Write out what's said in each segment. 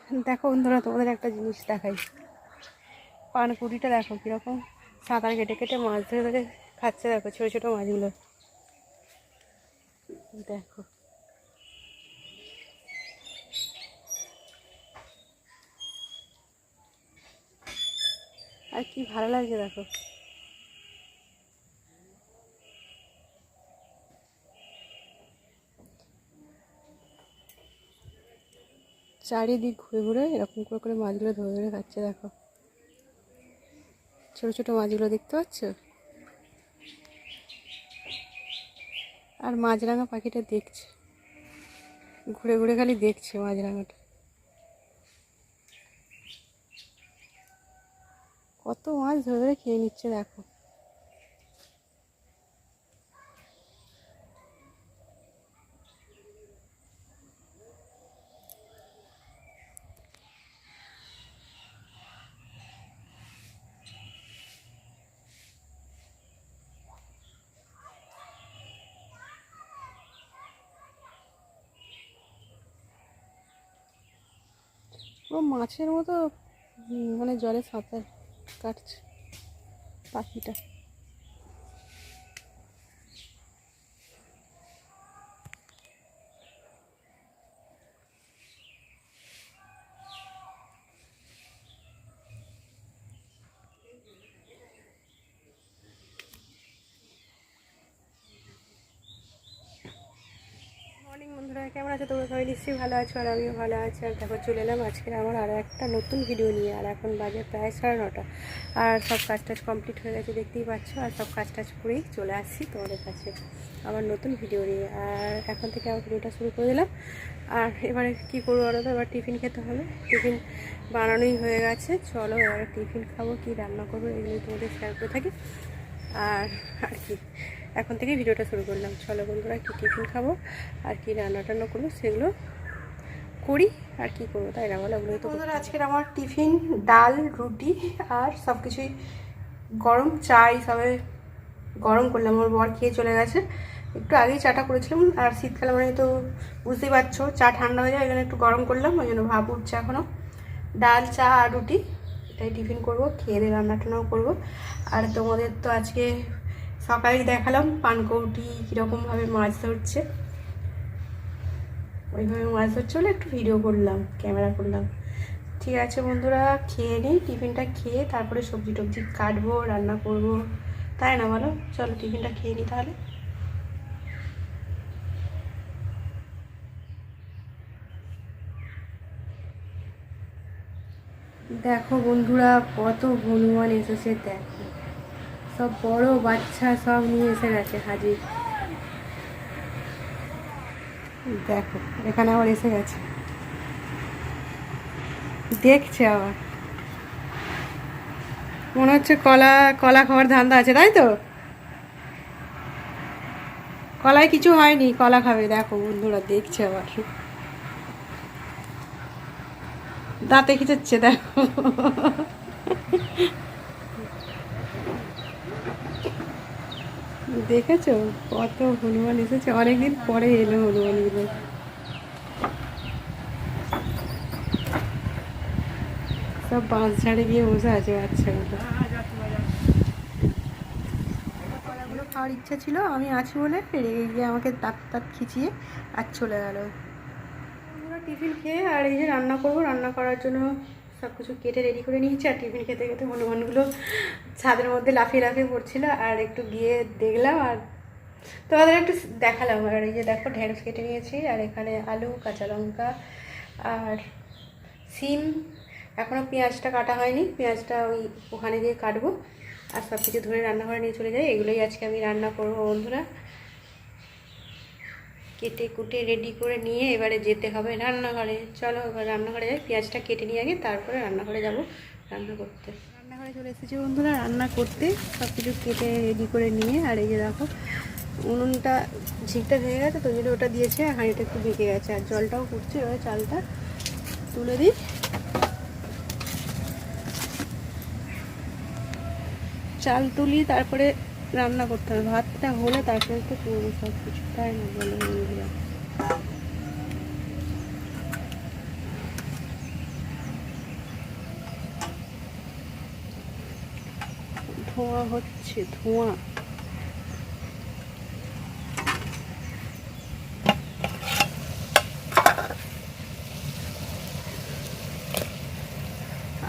দেখো বন্ধুরা, তোমাদের একটা জিনিস দেখাই। পানকুড়িটা দেখো কীরকম সাঁতার কেটে কেটে মাছ ধরে ধরে খাচ্ছে। দেখো ছোটো ছোটো মাছগুলো দেখো। আর কি ভালো লাগছে দেখো। চারিদিক ঘুরে ঘুরে এরকম করে করে মাছগুলো ধরে ধরে খাচ্ছে। দেখো ছোটো ছোটো মাছগুলো দেখতে পাচ্ছ। আর মাছরাঙা পাখিটা দেখছে, ঘুরে ঘুরে খালি দেখছে মাছরাঙাটা। কত মাছ ধরে ধরে খেয়ে নিচ্ছে দেখো। পুরো মাছের মতো মানে জলে সাঁতার কাটছে পাখিটা। মর্নিং বন্ধুরা, কেমন আছো তোমরা? সবাই নিশ্চয়ই ভালো আছো, আর আমিও ভালো আছি। আর দেখো চলে এলাম আজকে আমার আরও একটা নতুন ভিডিও নিয়ে। আর এখন বাজে প্রায় 9:30, আর সব কাজ টাজ কমপ্লিট হয়ে গেছে দেখতেই পাচ্ছ। আর সব কাজ টাজ করেই চলে আসছি তোমাদের কাছে আমার নতুন ভিডিও নিয়ে। আর এখন থেকে আমার ভিডিওটা শুরু করে দিলাম। আর এবারে কী করবো বলো তো, এবার টিফিন খেতে হবে। টিফিন বানানোই হয়ে গেছে, চলো এবারে টিফিন খাবো। কী রান্না করবো এগুলোই তোমাদের শেয়ার করে থাকি। আর আর কি এখন থেকেই ভিডিওটা শুরু করলাম। চলো বন্ধুরা, কী টিফিন খাবো আর কি রান্না টান্না করবো সেগুলো করি। আর কি করবো তাই না বলো, ওগুলোই তো বন্ধুরা। আজকের আমার টিফিন ডাল, রুটি আর সব কিছুই গরম। চা হিসাবে গরম করলাম, আমার বর খেয়ে চলে গেছে। একটু আগেই চাটা করেছিলাম, আর শীতকালে মানে তো বুঝতেই পারছো চা ঠান্ডা হয়ে যায়, ওই জন্য একটু গরম করলাম। ওই জন্য ভাব উঠছে এখনও। ডাল, চা আর রুটি, এটাই টিফিন করবো। খেয়ে দিয়ে রান্না টান্নাও করবো। আর তোমাদের তো আজকে সকালেই দেখালাম পানকৌটি কীরকমভাবে মাছ ধরছে। ওইভাবে মাছ ধরছে বলে একটু ভিডিও করলাম, ক্যামেরা করলাম। ঠিক আছে বন্ধুরা, খেয়ে নিই। টিফিনটা খেয়ে তারপরে সবজি টবজি কাটবো, রান্না করবো, তাই না বলো? চলো টিফিনটা খেয়ে নিই তাহলে। দেখো বন্ধুরা, কত হনুমান এসেছে দেখো। সব বড় বাচ্চা সব নিয়ে এসে গেছে হাজির। দেখো এখানে আবার এসে গেছে, দেখছে আবার। মনে হচ্ছে কলা কলা খাওয়ার ধান্দা আছে, তাই তো? কলায় কিছু হয়নি, কলা খাবে। দেখো বন্ধুরা, দেখছে আবার, দাঁতে খিচাচ্ছে দেখো। দেখেছো কত হনুমান এসেছে, অনেকদিন পরে এলো হনুমানগুলো। সব বাঁশ ঝাড়ে গিয়ে বসে আছে বাচ্চাগুলো। কলাগুলো খাওয়ার ইচ্ছা ছিল, আমি আছি বলে রেগে গিয়ে আমাকে দাঁত দাঁত খিচিয়ে আর চলে গেল। আমরা টিফিন খেয়ে আর এই যে রান্না করবো, রান্না করার জন্য সব কিছু কেটে রেডি করে নিয়েছি। আর টিফিন খেতে খেতে হনুমানগুলো ছাদের মধ্যে লাফিয়ে লাফিয়ে পড়ছিল, আর একটু গিয়ে দেখলাম আর তোমাদের একটু দেখালাম। আর এই যে দেখো ঢেঁড়স কেটে নিয়েছি, আর এখানে আলু, কাঁচা লঙ্কা আর সিম। এখনও পেঁয়াজটা কাটা হয়নি, পেঁয়াজটা ওখানে গিয়ে কাটবো। আর সব কিছু ধরে রান্নাঘরে নিয়ে চলে যাই। এগুলোই আজকে আমি রান্না করবো বন্ধুরা। কেটে কুটে রেডি করে নিয়ে এবারে যেতে হবে রান্নাঘরে। চলো এবার রান্নাঘরে যাই, পেঁয়াজটা কেটে নিয়ে আগে তারপরে রান্নাঘরে যাব রান্না করতে। রান্নাঘরে চলে এসেছি বন্ধুরা রান্না করতে, সব কিছু কেটে রেডি করে নিয়ে। আর এই যে দেখো উনুনটা ঝিকটা ভেঙে গেছে, তো যদি ওটা দিয়েছে, হাঁড়িটা একটু ভেঙে গেছে। আর জলটাও ফুটছে, এবার চালটা তুলে দিই। চাল তুলি, তারপরে রান্না করতে হবে। ভাতটা হলে তারপরে তো করবো সব কিছু, তাই না বলো বন্ধুরা? ধোঁয়া হচ্ছে, ধোঁয়া।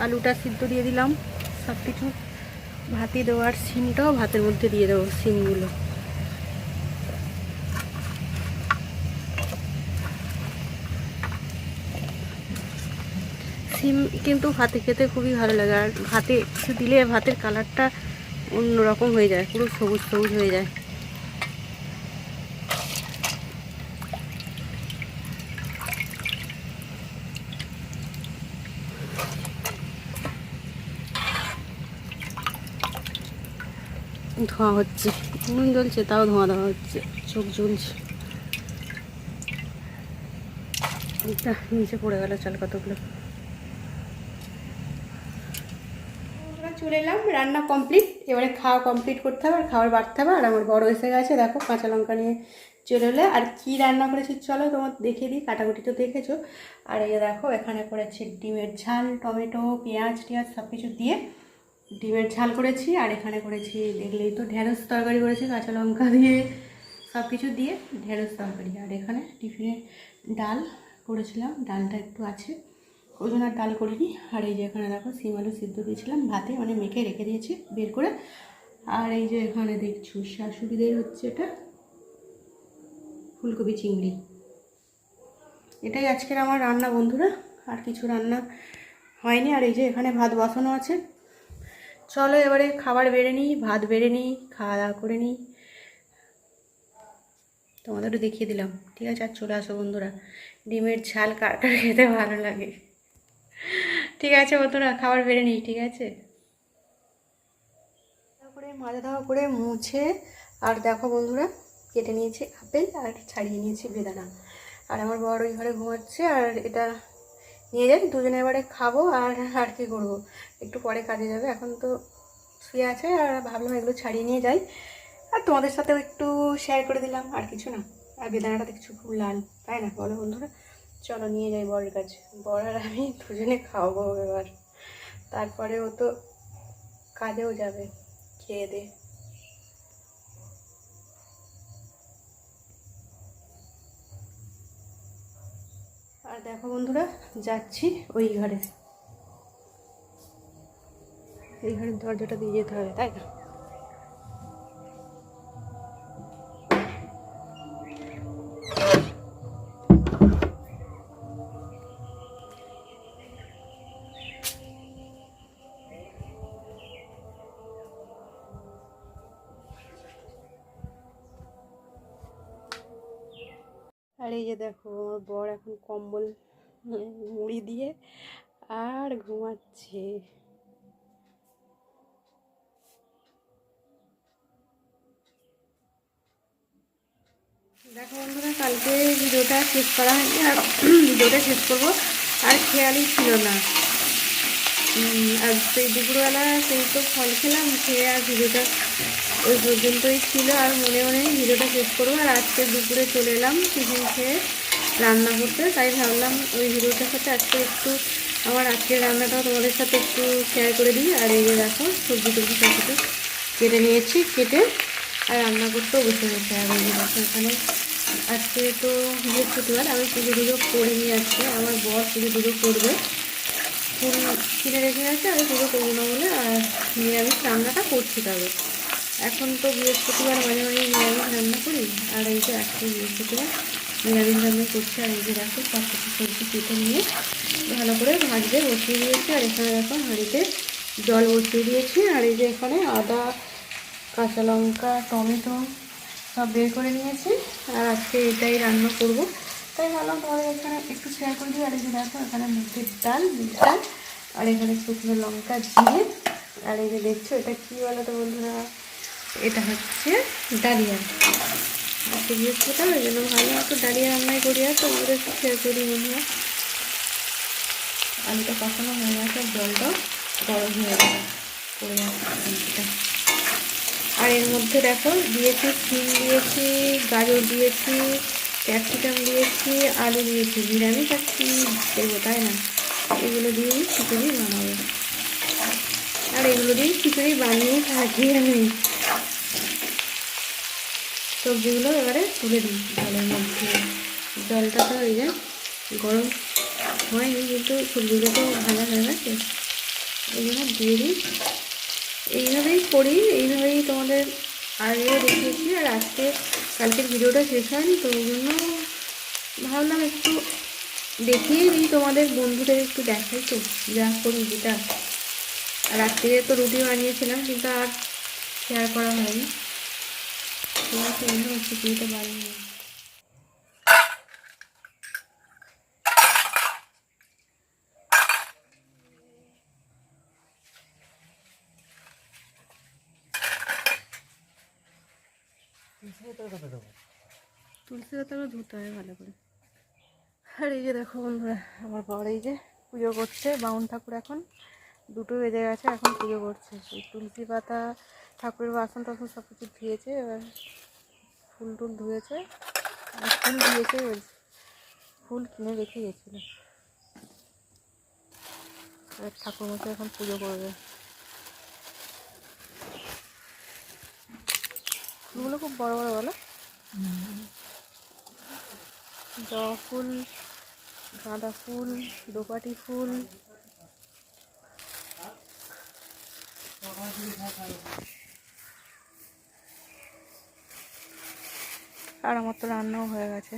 আলুটা সিদ্ধ দিয়ে দিলাম, সব কিছু ভাতে দেওয়ার সিমটাও ভাতের মধ্যে দিয়ে দেবো, সিমগুলো। সিম কিন্তু ভাতে খেতে খুবই ভালো লাগে, আর ভাতে কিছু দিলে ভাতের কালারটা অন্যরকম হয়ে যায়, পুরো সবুজ সবুজ হয়ে যায়। ধোঁয়া হচ্ছে, নুন জ্বলছে তাও ধোঁয়া দেওয়া হচ্ছে, চোখ জ্বলছে। এটা নিচে পড়ে গেল চাল কতগুলো। চলে এলাম, রান্না কমপ্লিট, এবারে খাওয়া কমপ্লিট করতে হবে আর খাবার বাড়তে হবে। আর আমার বড় এসে গেছে, দেখো কাঁচা লঙ্কা নিয়ে চলে এলে। আর কি রান্না করেছি চলো তোমার দেখিয়ে দিই, কাটাকুটি তো দেখেছো। আর এই দেখো এখানে করেছি ডিমের ঝাল, টমেটো পেঁয়াজ টিয়াজ সব কিছু দিয়ে ডিমের ঝাল করেছি। আর এখানে করেছি দেখলেই তো ঢেঁড়স তরকারি করেছি, কাঁচা লঙ্কা দিয়ে সব কিছু দিয়ে ঢেঁড়স তরকারি। আর এখানে টিফিনে ডাল করেছিলাম, ডালটা একটু আছে, ওই জন্য আর ডাল করিনি। আর এই যে এখানে দেখো সিম আলু সিদ্ধ দিয়েছিলাম ভাতে, মানে মেখে রেখে দিয়েছি বের করে। আর এই যে এখানে দেখছো শাশুড়িদের হচ্ছে এটা ফুলকপি চিংড়ি। এটাই আজকের আমার রান্না বন্ধুরা, আর কিছু রান্না হয়নি। আর এই যে এখানে ভাত বসানো আছে, চলো এবারে খাবার বেড়ে নিই, ভাত বেড়ে নিই, খাওয়া দাওয়া করে নিই, তোমাদেরও দেখিয়ে দিলাম, ঠিক আছে। আর চলে আসো বন্ধুরা, ডিমের ঝাল কার কার খেতে ভালো লাগে, ঠিক আছে বন্ধুরা, খাবার বেড়ে নিই, ঠিক আছে। করে মাজা ধাওয়া করে মুছে, আর দেখো বন্ধুরা কেটে নিয়েছি আপেল আর ছাড়িয়ে নিয়েছি বেদানা। আর আমার বড় ওই ঘরে ঘুমাচ্ছে, আর এটা নিয়ে যাই দুজনে এবারে খাবো। আর কি করবো, একটু পরে কাজে যাবে, এখন তো শুয়ে আছে। আর ভাবলাম এগুলো ছাড়িয়ে নিয়ে যাই, আর তোমাদের সাথেও একটু শেয়ার করে দিলাম, আর কিছু না। আর বেদানাটা দেখছো খুব লাল, তাই না বলো বন্ধুরা। চলো নিয়ে যাই বরের কাছে, বর আর আমি দুজনে খাওয়াবো এবার, তারপরে ও তো কাজেও যাবে খেয়ে দে। আর দেখো বন্ধুরা যাচ্ছি ওই ঘরে, এই ঘরের দরজাটা দিয়ে যেতে হবে, তাই না। আর এই যে দেখো আমার বর এখন কম্বল মুড়ি দিয়ে আর ঘুমাচ্ছে। দেখো বন্ধুরা কালকে ভিডিওটা শেষ করা হয়নি, আর ভিডিওটা শেষ করবো আর খেয়ালই ছিল না। আর সেই দুপুরবেলা সেই তো ফল খেলাম, খেয়ে আর ভিডিওটা ওই পর্যন্তই ছিল, আর মনে মনে ভিডিওটা শেষ করবো। আর আজকে দুপুরে চলে এলাম টিফিন খেয়ে রান্না করতে, তাই ভাবলাম ওই ভিডিওটার সাথে আজকে একটু আমার আজকের রান্নাটাও তোমাদের সাথে একটু শেয়ার করে দিই। আর এই যে দেখো সবজি টবজি সব কিছু কেটে নিয়েছি, কেটে আর রান্না করতেও বসে গেছে। আর এই যে দেখো এখানে আজকে তো বৃহস্পতিবার, আমি পুজো টুজো করিনি আজকে, আমার বর পুজো টুজো করবে, ফুল কিনে রেখে গেছে, আমি পুজো করবো না বলে। আর নিরামিষ রান্নাটা করছি, তবে এখন তো বৃহস্পতিবার মাঝে মাঝে নিরামিষ রান্না করি। আর এই যে আজকে বৃহস্পতিবার নিরামিষ রান্না করছি। আর এই যে দেখো সব কিছু সবজি কেটে নিয়ে ভালো করে ভাজতে বসিয়ে দিয়েছি। আর এখানে দেখো হাঁড়িতে জল বসিয়ে দিয়েছি। আর এই যে এখানে আদা কাঁচা লঙ্কা টমেটো সব বের করে নিয়েছি, আর আজকে এটাই রান্না করব, তাই ভাবলাম তোমাদের এখানে একটু শেয়ার করে দিই। আর এই যে দেখো এখানে মুগের ডাল, বিট ডাল, আর এখানে শুকনো লঙ্কা জিরে। আর এই যে দেখছো এটা কী বলো তো বন্ধুরা, এটা হচ্ছে ডালিয়া। আজকে বৃহস্পতিবার ওই জন্য ভালো একটু ডালিয়া রান্নাই করি, আর তোমাদের একটু শেয়ার করি বন্ধুরা। আলুটা কষানো হয়ে গেছে, জলটাও গরম হয়ে গেছে করে যাচ্ছে। আর এর মধ্যে দেখো দিয়েছি সিম দিয়েছি, গাজর দিয়েছি, ক্যাপসিকাম দিয়েছি, আলু দিয়েছি, নিরামিষ আর কি দেবো তাই না, এগুলো দিয়েই খিচুড়ি বানাবো। আর এগুলো দিয়ে খিচুড়ি বানিয়ে থাকি আমি। সবজিগুলো এবারে তুলে দিই জলের মধ্যে। জলটা তো এই যে গরম হয়নি, কিন্তু সবজিগুলো তো ভাজা হয়ে গেছে, এই জন্য দিয়ে দিই। এইভাবেই করি, এইভাবেই তোমাদের আগেও দেখিয়েছি। আর আজকে কালকের ভিডিওটা শেষ হয়নি, তো ওই জন্য ভাবলাম একটু দেখিয়েই দিই তোমাদের, বন্ধুদের একটু দেখাই তো যা করি যেটা। আর রাত্রে তো রুটি বানিয়েছিলাম, কিন্তু আর শেয়ার করা হয়নি। ঠিক আছে, অন্য খিচুড়িটা বানিয়ে তুলসী পাতাগুলো ধুতে হয় ভালো করে। আর এই যে দেখো বন্ধুরা, আমার বর এই যে পুজো করছে, বামুন ঠাকুর এখন 2টো বেজে গেছে, এখন পুজো করছে। সেই তুলসী পাতা, ঠাকুরের বাসন টাসন সব কিছু ধুয়েছে, এবার ফুল টুল ধুয়েছে, ফুল দিয়েছে, বলছে ফুল কিনে রেখে গেছিল। এবার ঠাকুর মশাই এখন পুজো করবে। ফুলগুলো খুব বড় বড়, বলো, জবা ফুল, গাঁদা ফুল, দোপাটি ফুল। আর আমার তো রান্নাও হয়ে গেছে।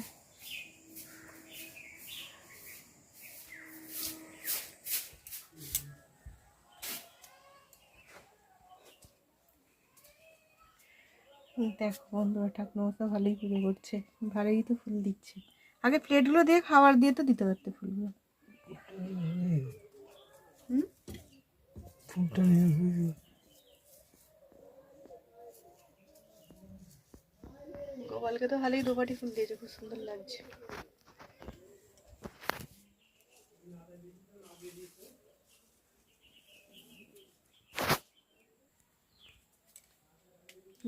দেখো বন্ধুরা, ঠাকুর মশাই ভালোই পুজো করছে, ভালোই তো ফুল দিচ্ছে। আগে প্লেটগুলো দিয়ে খাবার দিয়ে তো দিতে পারতে ফুলগুলো। গোপালকে তো ভালোই দোপাটি ফুল দিয়েছে, খুব সুন্দর লাগছে।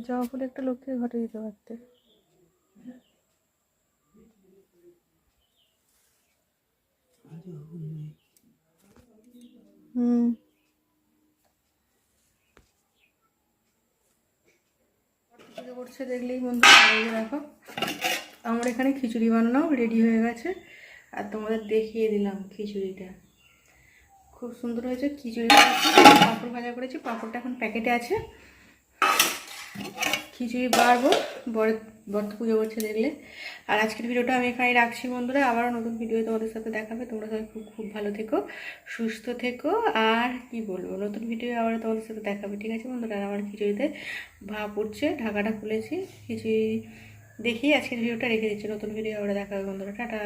জবা ফুল একটা লক্ষ্মীর ঘটে দিতে পারতে। হুম, পুজো করছে দেখলেই বন্ধু। দেখো আমার এখানে খিচুড়ি বানানো রেডি হয়ে গেছে, আর তোমাদের দেখিয়ে দিলাম খিচুড়িটা। খুব সুন্দর হয়েছে খিচুড়িটা। পাঁপড় ভাজা করেছি, পাঁপড়টা এখন প্যাকেটে আছে। খিচুড়ি বাড়বো, বর পুজো করছে দেখলে। আর আজকের ভিডিওটা আমি এখানে রাখছি বন্ধুরা, আবারও নতুন ভিডিও তোমাদের সাথে দেখাবে। তোমরা সবাই খুব খুব ভালো থেকো, সুস্থ থেকো। আর কি বলবো, নতুন ভিডিও আবারও তোমাদের সাথে দেখাবে, ঠিক আছে বন্ধুরা। আর আমার খিচুড়িতে ভাপ উঠছে, ঢাকাটা খুলেছি। খিচুড়ি দেখি আজকের ভিডিওটা রেখে দিচ্ছি, নতুন ভিডিও আবার দেখাবে বন্ধুরা। টাটা।